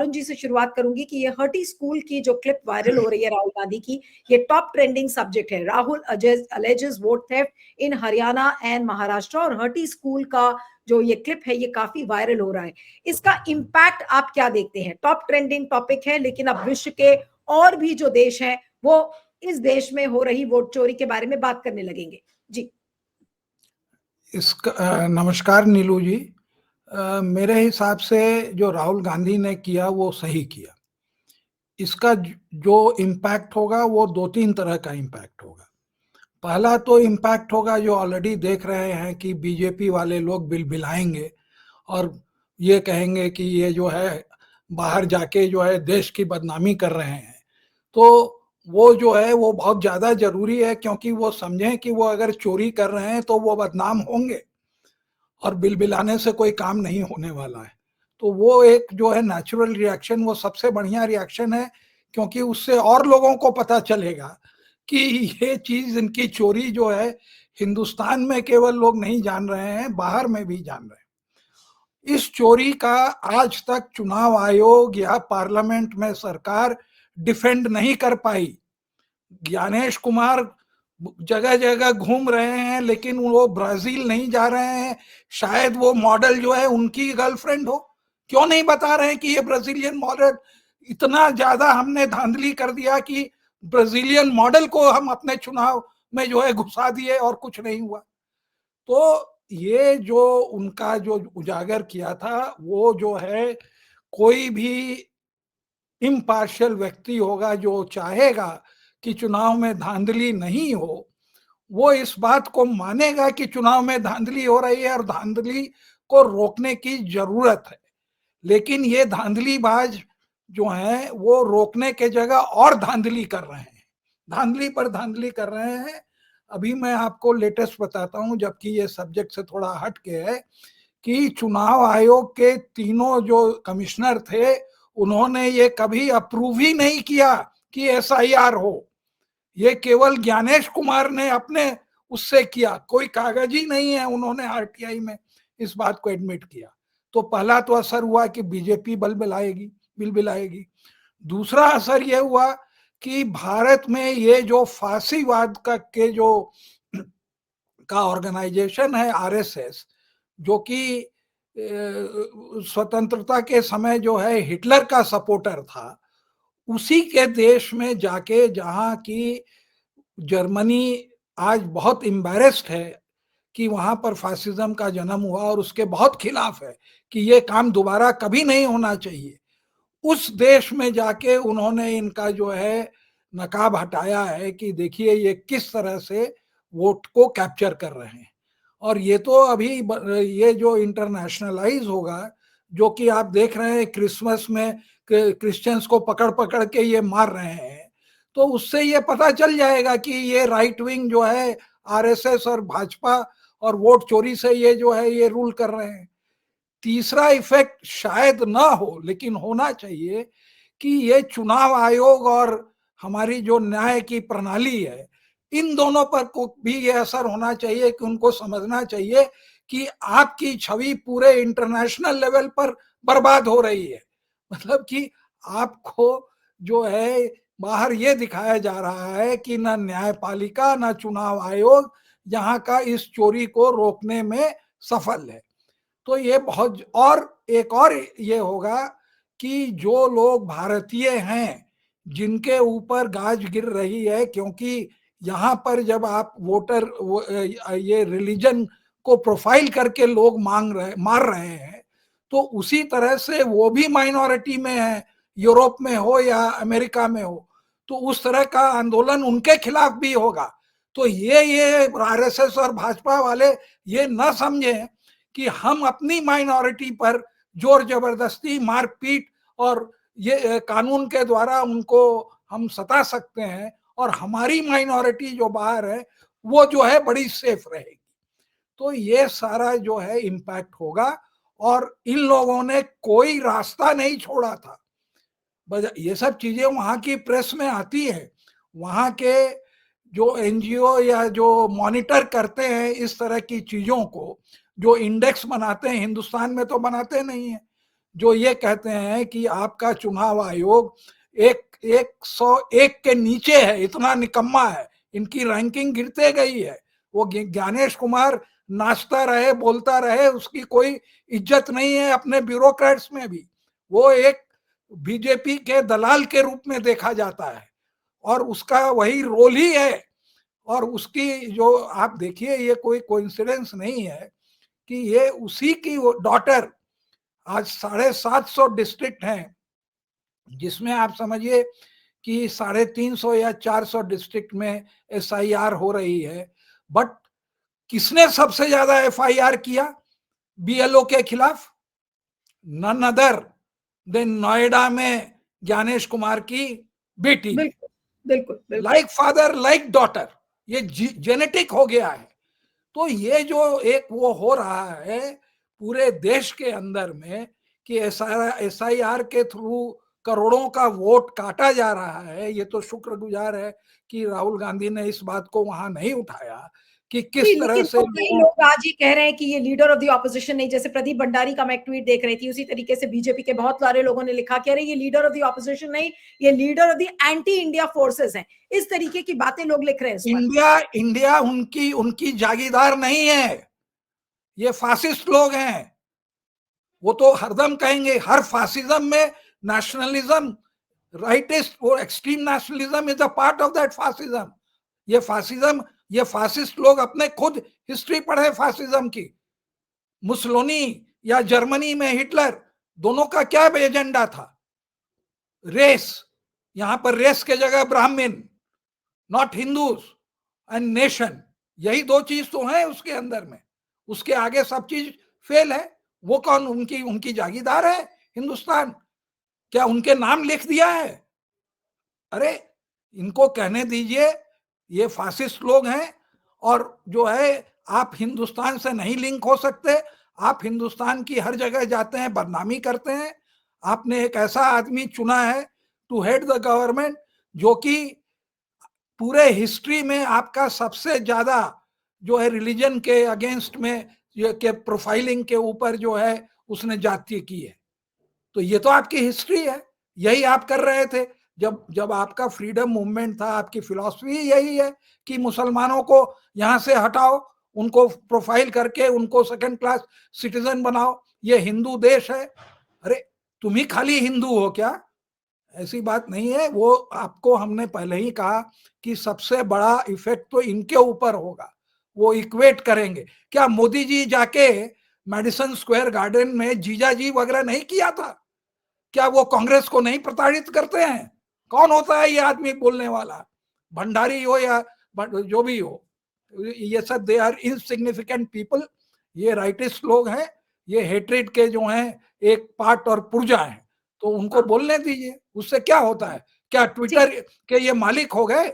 वरुण जी से शुरुआत करूंगी कि ये हर्टी स्कूल की जो क्लिप वायरल हो रही है राहुल गांधी की, ये टॉप ट्रेंडिंग सब्जेक्ट है। Rahul alleges vote theft in Haryana and Maharashtra, और हर्टी स्कूल का जो ये क्लिप है ये काफी वायरल हो रहा है। इसका इम्पैक्ट आप क्या देखते हैं? टॉप ट्रेंडिंग टॉपिक है, लेकिन अब विश्व के और भी जो देश हैं वो इस देश में हो रही वोट चोरी के बारे में बात करने लगेंगे। जी इसका नमस्कार नीलू जी। मेरे हिसाब से जो राहुल गांधी ने किया वो सही किया। इसका जो इम्पैक्ट होगा वो दो तीन तरह का इम्पैक्ट होगा। पहला तो इम्पैक्ट होगा जो ऑलरेडी देख रहे हैं कि बीजेपी वाले लोग बिलबिलाएंगे और ये कहेंगे कि ये जो है बाहर जाके जो है देश की बदनामी कर रहे हैं। तो वो जो है वो बहुत ज़्यादा जरूरी है, क्योंकि वो समझें कि वो अगर चोरी कर रहे हैं तो वो बदनाम होंगे और बिलबिलाने से कोई काम नहीं होने वाला है। तो वो एक जो है नेचुरल रिएक्शन, वो सबसे बढ़िया रिएक्शन है, क्योंकि उससे और लोगों को पता चलेगा कि ये चीज, इनकी चोरी जो है हिंदुस्तान में केवल लोग नहीं जान रहे हैं, बाहर में भी जान रहे हैं। इस चोरी का आज तक चुनाव आयोग या पार्लियामेंट में सरकार डिफेंड नहीं कर पाई। ज्ञानेश कुमार जगह जगह घूम रहे हैं, लेकिन वो ब्राजील नहीं जा रहे हैं। शायद वो मॉडल जो है उनकी गर्लफ्रेंड हो। क्यों नहीं बता रहे हैं कि ये ब्राजीलियन मॉडल? इतना ज्यादा हमने धांधली कर दिया कि ब्राजीलियन मॉडल को हम अपने चुनाव में जो है घुसा दिए और कुछ नहीं हुआ। तो ये जो उनका जो उजागर किया था, वो जो है कोई भी इम्पार्शियल व्यक्ति होगा जो चाहेगा कि चुनाव में धांधली नहीं हो, वो इस बात को मानेगा कि चुनाव में धांधली हो रही है और धांधली को रोकने की जरूरत है। लेकिन ये धांधलीबाज जो हैं वो रोकने के जगह और धांधली कर रहे हैं, धांधली पर धांधली कर रहे हैं। अभी मैं आपको लेटेस्ट बताता हूं, जबकि ये सब्जेक्ट से थोड़ा हट के है, कि चुनाव आयोग के तीनों जो कमिश्नर थे उन्होंने ये कभी अप्रूव ही नहीं किया कि एसआईआर हो। ये केवल ज्ञानेश कुमार ने अपने उससे किया, कोई कागज ही नहीं है। उन्होंने आरटीआई में इस बात को एडमिट किया। तो पहला तो असर हुआ कि बीजेपी बिलबिलाएगी। दूसरा असर यह हुआ कि भारत में ये जो फांसीवाद का ऑर्गेनाइजेशन है आरएसएस, जो कि स्वतंत्रता के समय जो है हिटलर का सपोर्टर था, उसी के देश में जाके, जहां की जर्मनी आज बहुत एम्बैरेस्ड है कि वहां पर फासिज्म का जन्म हुआ और उसके बहुत खिलाफ है कि ये काम दोबारा कभी नहीं होना चाहिए, उस देश में जाके उन्होंने इनका जो है नकाब हटाया है कि देखिए ये किस तरह से वोट को कैप्चर कर रहे हैं। और ये तो अभी ये जो इंटरनेशनलाइज होगा, जो कि आप देख रहे हैं क्रिसमस में क्रिश्चियंस को पकड़ पकड़ के ये मार रहे हैं, तो उससे ये पता चल जाएगा कि ये राइट विंग जो है आरएसएस और भाजपा और वोट चोरी से ये जो है ये रूल कर रहे हैं। तीसरा इफेक्ट शायद ना हो, लेकिन होना चाहिए कि ये चुनाव आयोग और हमारी जो न्याय की प्रणाली है, इन दोनों पर को भी ये असर होना चाहिए कि उनको समझना चाहिए कि आपकी छवि पूरे इंटरनेशनल लेवल पर बर्बाद हो रही है। मतलब कि आपको जो है बाहर ये दिखाया जा रहा है कि ना न्यायपालिका ना चुनाव आयोग यहाँ का इस चोरी को रोकने में सफल है। तो ये बहुत, और एक और ये होगा कि जो लोग भारतीय हैं जिनके ऊपर गाज गिर रही है, क्योंकि यहाँ पर जब आप ये रिलीजन को प्रोफाइल करके लोग मार रहे हैं, तो उसी तरह से वो भी माइनॉरिटी में है, यूरोप में हो या अमेरिका में हो, तो उस तरह का आंदोलन उनके खिलाफ भी होगा। तो ये आरएसएस और भाजपा वाले ये न समझें कि हम अपनी माइनॉरिटी पर जोर जबरदस्ती, मारपीट और ये कानून के द्वारा उनको हम सता सकते हैं और हमारी माइनॉरिटी जो बाहर है वो जो है बड़ी सेफ रहेगी। तो ये सारा जो है इम्पैक्ट होगा। और इन लोगों ने कोई रास्ता नहीं छोड़ा था। ये सब चीजें वहां की प्रेस में आती है, वहां के जो एनजीओ या जो मॉनिटर करते हैं इस तरह की चीजों को, जो इंडेक्स बनाते हैं, हिंदुस्तान में तो बनाते नहीं है, जो ये कहते हैं कि आपका चुनाव आयोग 101 के नीचे है, इतना निकम्मा है, इनकी रैंकिंग गिरते गई है। वो ज्ञानेश कुमार नाचता रहे, बोलता रहे, उसकी कोई इज्जत नहीं है अपने ब्यूरोक्रेट्स में भी। वो एक बीजेपी के दलाल के रूप में देखा जाता है और उसका वही रोल ही है। और उसकी जो आप देखिए, ये कोई कोइंसिडेंस नहीं है कि ये उसी की डॉटर, आज 750 डिस्ट्रिक्ट हैं, जिसमें आप समझिए कि 350 या 400 डिस्ट्रिक्ट में एसआईआर हो रही है। बट किसने सबसे ज्यादा एफआईआर किया बीएलओ के खिलाफ? नन अदर देन नोएडा में ज्ञानेश कुमार की बेटी। बिल्कुल बिल्कुल बिल्कुल। लाइक फादर लाइक डॉटर, ये जेनेटिक हो गया है। तो ये जो एक वो हो रहा है पूरे देश के अंदर में कि एसआईआर के थ्रू करोड़ों का वोट काटा जा रहा है, ये तो शुक्रगुजार है कि राहुल गांधी ने इस बात को वहां नहीं उठाया कि किस तरह लेकिन से तो कई लोग आज ये कह रहे हैं कि ये लीडर ऑफ द ऑपोजिशन नहीं, जैसे प्रदीप भंडारी का मैं एक ट्वीट देख रही थी, उसी तरीके से बीजेपी के बहुत सारे लोगों ने लिखा कि अरे ये लीडर ऑफ द ऑपोजिशन नहीं, ये leader of the anti India forces हैं। इस तरीके की बातें लोग लिख रहे हैं इस पर। इंडिया उनकी जागीरदार नहीं है, ये फासिस्ट लोग हैं। वो तो हरदम कहेंगे हर फासिज्म में नेशनलिज्म, राइटिस्ट और extreme nationalism is a part of that fascism. ये फासिज्म, ये फासिस्ट लोग अपने खुद हिस्ट्री पढ़े फासिज्म की। मुसोलिनी या जर्मनी में हिटलर, दोनों का क्या एजेंडा था? रेस। यहां पर रेस के जगह ब्राह्मण, नॉट हिंदूज एंड नेशन, यही दो चीज तो है उसके अंदर में। उसके आगे सब चीज फेल है। वो कौन उनकी जागीरदार है हिंदुस्तान? क्या उनके नाम लिख दिया है? अरे इनको कहने दीजिए, ये फासिस्ट लोग हैं। और जो है, आप हिंदुस्तान से नहीं लिंक हो सकते, आप हिंदुस्तान की हर जगह जाते हैं, बदनामी करते हैं। आपने एक ऐसा आदमी चुना है टू हेड द गवर्नमेंट जो कि पूरे हिस्ट्री में आपका सबसे ज्यादा जो है रिलीजन के अगेंस्ट में के प्रोफाइलिंग के ऊपर जो है उसने जाति की है। तो ये तो आपकी हिस्ट्री है, यही आप कर रहे थे जब आपका फ्रीडम मूवमेंट था। आपकी फिलॉसफी यही है कि मुसलमानों को यहाँ से हटाओ, उनको प्रोफाइल करके उनको सेकंड क्लास सिटीजन बनाओ, ये हिंदू देश है। अरे तुम ही खाली हिंदू हो क्या? ऐसी बात नहीं है। वो आपको हमने पहले ही कहा कि सबसे बड़ा इफेक्ट तो इनके ऊपर होगा, वो इक्वेट करेंगे। क्या मोदी जी जाके मेडिसन स्क्वायर गार्डन में जीजा जी वगैरह नहीं किया था? क्या वो कांग्रेस को नहीं प्रताड़ित करते हैं? कौन होता है ये आदमी बोलने वाला? भंडारी हो या जो भी हो, ये सब दे आर इनसिग्निफिकेंट पीपल। ये राइटिस्ट लोग हैं, ये हेट्रेड के जो हैं एक पार्ट और पुर्जा हैं। तो उनको बोलने दीजिए, उससे क्या होता है? क्या ट्विटर के ये मालिक हो गए?